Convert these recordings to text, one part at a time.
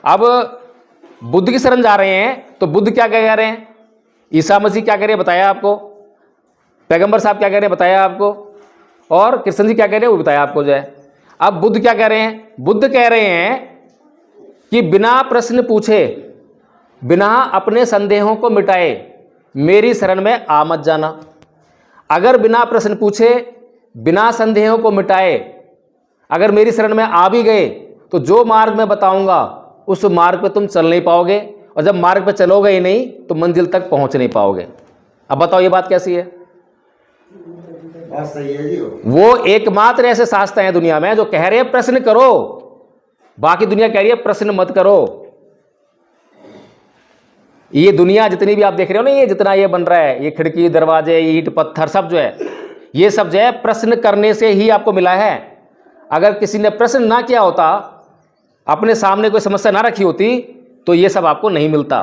अब बुद्ध की शरण जा रहे हैं तो बुद्ध क्या कह रहे हैं, ईसा मसीह क्या कह रहे हैं बताया आपको, पैगंबर साहब क्या कह रहे हैं बताया आपको, और कृष्ण जी क्या कह रहे हैं वो बताया आपको जो है। अब बुद्ध क्या कह रहे हैं, बुद्ध कह रहे हैं कि बिना प्रश्न पूछे, बिना अपने संदेहों को मिटाए मेरी शरण में आ मत जाना। अगर बिना प्रश्न पूछे, बिना संदेहों को मिटाए अगर मेरी शरण में आ भी गए तो जो मार्ग मैं बताऊंगा उस मार्ग पे तुम चल नहीं पाओगे, और जब मार्ग पे चलोगे ही नहीं तो मंजिल तक पहुंच नहीं पाओगे। अब बताओ ये बात कैसी है? बात सही है जी। वो एकमात्र ऐसे शास्त्र हैं दुनिया में जो कह रहे हैं प्रश्न करो, बाकी दुनिया कह रही है प्रश्न मत करो। ये दुनिया जितनी भी आप देख रहे हो ना, ये जितना ये बन रहा है, ये खिड़की दरवाजे ईंट पत्थर सब जो है, ये सब जो है प्रश्न करने से ही आपको मिला है। अगर किसी ने प्रश्न ना किया होता, अपने सामने कोई समस्या ना रखी होती तो ये सब आपको नहीं मिलता।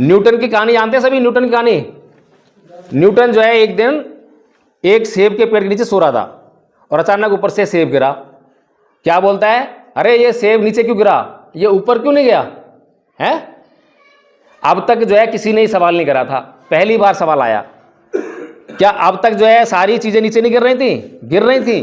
न्यूटन की कहानी जानते हैं सभी? न्यूटन की कहानी, न्यूटन जो है एक दिन एक सेब के पेड़ के नीचे सो रहा था और अचानक ऊपर से सेब गिरा। क्या बोलता है, अरे ये सेब नीचे क्यों गिरा, ये ऊपर क्यों नहीं गया है? अब तक जो है किसी ने सवाल नहीं करा था, पहली बार सवाल आया। क्या अब तक जो है सारी चीजें नीचे नहीं गिर रही थी? गिर रही थी।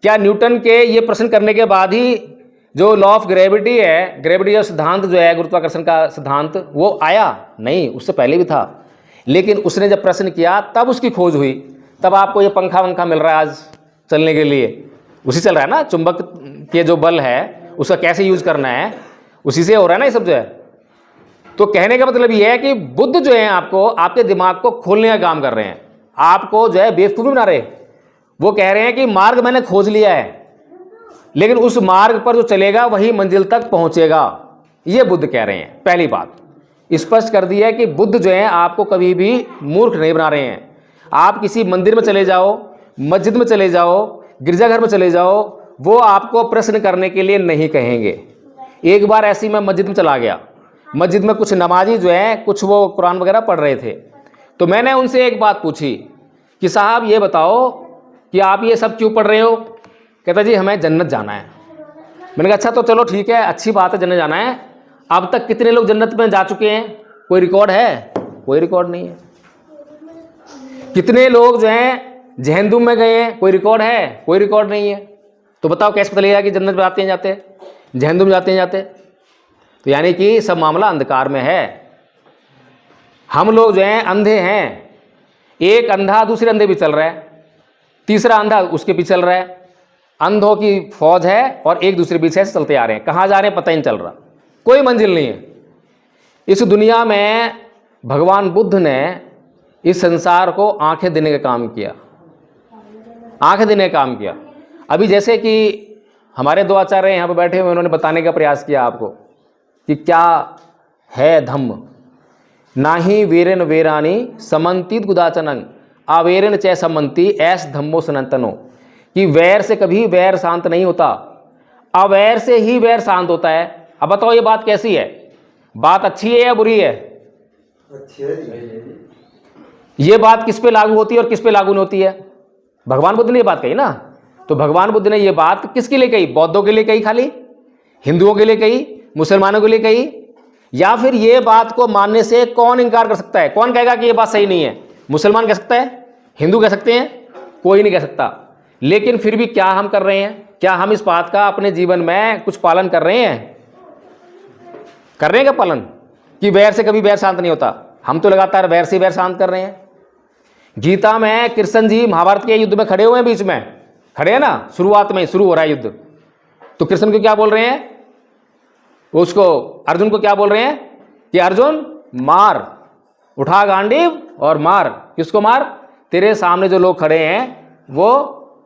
क्या न्यूटन के ये प्रश्न करने के बाद ही जो लॉ ऑफ ग्रेविटी है, ग्रेविटी का सिद्धांत जो है, गुरुत्वाकर्षण का सिद्धांत, वो आया? नहीं, उससे पहले भी था। लेकिन उसने जब प्रश्न किया तब उसकी खोज हुई, तब आपको ये पंखा वंखा मिल रहा है आज चलने के लिए। उसी चल रहा है ना, चुंबक के जो बल है उसका कैसे यूज करना है, उसी से हो रहा है ना ये सब जो है। तो कहने का मतलब ये है कि बुद्ध जो है आपको, आपके दिमाग को खोलने का काम कर रहे हैं, आपको जो है बेवकूफ बना रहे। वो कह रहे हैं कि मार्ग मैंने खोज लिया है, लेकिन उस मार्ग पर जो चलेगा वही मंजिल तक पहुंचेगा, ये बुद्ध कह रहे हैं। पहली बात स्पष्ट कर दी है कि बुद्ध जो है आपको कभी भी मूर्ख नहीं बना रहे हैं। आप किसी मंदिर में चले जाओ, मस्जिद में चले जाओ, गिरजाघर में चले जाओ, वो आपको प्रश्न करने के लिए नहीं कहेंगे। एक बार ऐसी मैं मस्जिद में चला गया, मस्जिद में कुछ नमाजी जो है कुछ वो कुरान वगैरह पढ़ रहे थे, तो मैंने उनसे एक बात पूछी कि साहब ये बताओ कि आप ये सब क्यों पढ़ रहे हो? कहता जी हमें जन्नत जाना है। मैंने कहा अच्छा तो चलो ठीक है, अच्छी बात है, जन्नत जाना है। अब तक कितने लोग जन्नत में जा चुके हैं, कोई रिकॉर्ड है? कोई रिकॉर्ड नहीं है। कितने लोग जो हैं जहन्नुम में गए हैं, कोई रिकॉर्ड है? कोई रिकॉर्ड नहीं है। तो बताओ कैसे पता लगेगा कि जन्नत में जाते हैं जाते, जहन्नुम जाते हैं जाते? तो यानी कि सब मामला अंधकार में है। हम लोग जो हैं अंधे हैं, एक अंधा दूसरे अंधे भी चल रहा है, तीसरा अंधा उसके पीछे चल रहा है। अंधों की फौज है और एक दूसरे पीछे से चलते आ रहे हैं, कहाँ जा रहे हैं पता ही नहीं चल रहा, कोई मंजिल नहीं है। इस दुनिया में भगवान बुद्ध ने इस संसार को आंखें देने का काम किया, आंखें देने का काम किया। अभी जैसे कि हमारे दो आचार्य यहाँ पर बैठे हुए, उन्होंने बताने का प्रयास किया आपको कि क्या है धम्म। नाही वीरेन वीरानी समन्तित गुदाचनंग अवेरन चै समन्ति ऐस धम्मो सनातनो, कि वैर से कभी वैर शांत नहीं होता, अवैर से ही वैर शांत होता है। अब बताओ ये बात कैसी है? बात अच्छी है या बुरी है? अच्छी है। ये बात किस पे लागू होती है और किस पे लागू नहीं होती है? भगवान बुद्ध ने ये बात कही ना, तो भगवान बुद्ध ने ये बात किसके लिए कही? बौद्धों के लिए कही, खाली हिंदुओं के लिए कही, मुसलमानों के लिए कही? या फिर ये बात को मानने से कौन इनकार कर सकता है? कौन कहेगा कि ये बात सही नहीं है? मुसलमान कह सकता है, हिंदू कह सकते हैं, कोई नहीं कह सकता। लेकिन फिर भी क्या हम कर रहे हैं? क्या हम इस बात का अपने जीवन में कुछ पालन कर रहे हैं? कर रहे हैं क्या पालन कि वैर से कभी वैर शांत नहीं होता? हम तो लगातार वैर से वैर शांत कर रहे हैं। गीता में कृष्ण जी महाभारत के युद्ध में खड़े हुए हैं, बीच में खड़े हैं ना, शुरुआत में शुरू हो रहा है युद्ध, तो कृष्ण को क्या बोल रहे हैं? वो उसको अर्जुन को क्या बोल रहे हैं कि अर्जुन मार, उठा गांडीव और मार। किसको मार? तेरे सामने जो लोग खड़े हैं वो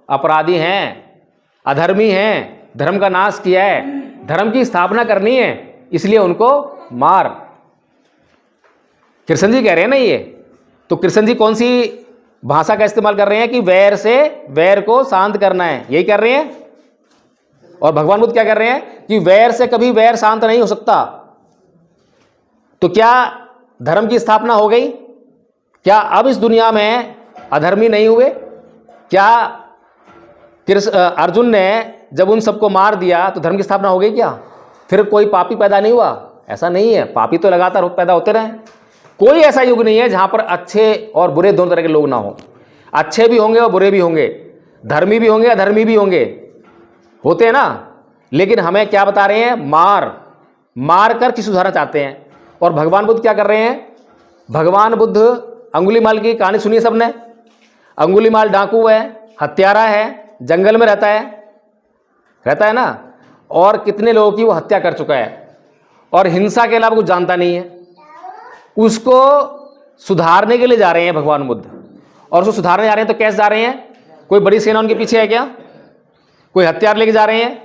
अपराधी हैं, अधर्मी हैं, धर्म का नाश किया है, धर्म की स्थापना करनी है, इसलिए उनको मार। कृष्ण जी कह रहे हैं ना ये। तो कृष्ण जी कौन सी भाषा का इस्तेमाल कर रहे हैं कि वैर से वैर को शांत करना है, यही कर रहे हैं। और भगवान बुद्ध क्या कर रहे हैं कि वैर से कभी वैर शांत नहीं हो सकता। तो क्या धर्म की स्थापना हो गई? क्या अब इस दुनिया में अधर्मी नहीं हुए? क्या अर्जुन ने जब उन सबको मार दिया तो धर्म की स्थापना हो गई क्या? फिर कोई पापी पैदा नहीं हुआ? ऐसा नहीं है, पापी तो लगातार पैदा होते रहे। कोई ऐसा युग नहीं है जहां पर अच्छे और बुरे दोनों तरह के लोग ना हो। अच्छे भी होंगे और बुरे भी होंगे, धर्मी भी होंगे अधर्मी भी होंगे, होते हैं ना। लेकिन हमें क्या बता रहे हैं? मार कर किसी सुधारना चाहते हैं। और भगवान बुद्ध क्या कर रहे हैं? भगवान बुद्ध, अंगुलीमाल की कहानी सुनिए सबने। अंगुलीमाल डाकू है, हत्यारा है, जंगल में रहता है ना, और कितने लोगों की वो हत्या कर चुका है और हिंसा के अलावा कुछ जानता नहीं है। उसको सुधारने के लिए जा रहे हैं भगवान बुद्ध, और उसको सुधारने जा रहे हैं तो कैसे जा रहे हैं? कोई बड़ी सेना उनके पीछे है क्या? कोई हथियार लेके जा रहे हैं?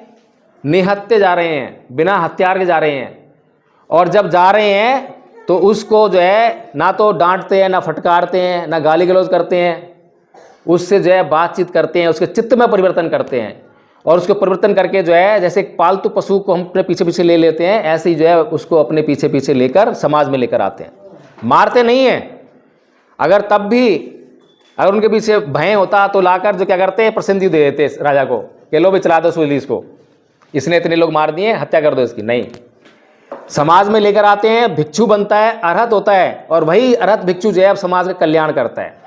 निहत्थे जा रहे हैं, बिना हथियार के जा रहे हैं। और जब जा रहे हैं तो उसको जो है ना तो डांटते हैं, ना फटकारते हैं, ना गाली गलौज करते हैं, उससे जो है बातचीत करते हैं, उसके चित्त में परिवर्तन करते हैं। और उसको परिवर्तन करके जो है, जैसे एक पालतू पशु को हम अपने पीछे पीछे ले लेते हैं, ऐसे ही जो है उसको अपने पीछे पीछे लेकर समाज में लेकर आते हैं। मारते नहीं हैं। अगर तब भी अगर उनके पीछे भय होता तो लाकर जो क्या करते हैं, प्रसिद्धि दे देते राजा को कि लो भी चला दो सुली इसको, इसने इतने लोग मार दिए, हत्या कर दो इसकी। नहीं, समाज में लेकर आते हैं, भिक्षु बनता है, अरहत होता है, और वही अरहत भिक्षु जो है अब समाज का कल्याण करता है।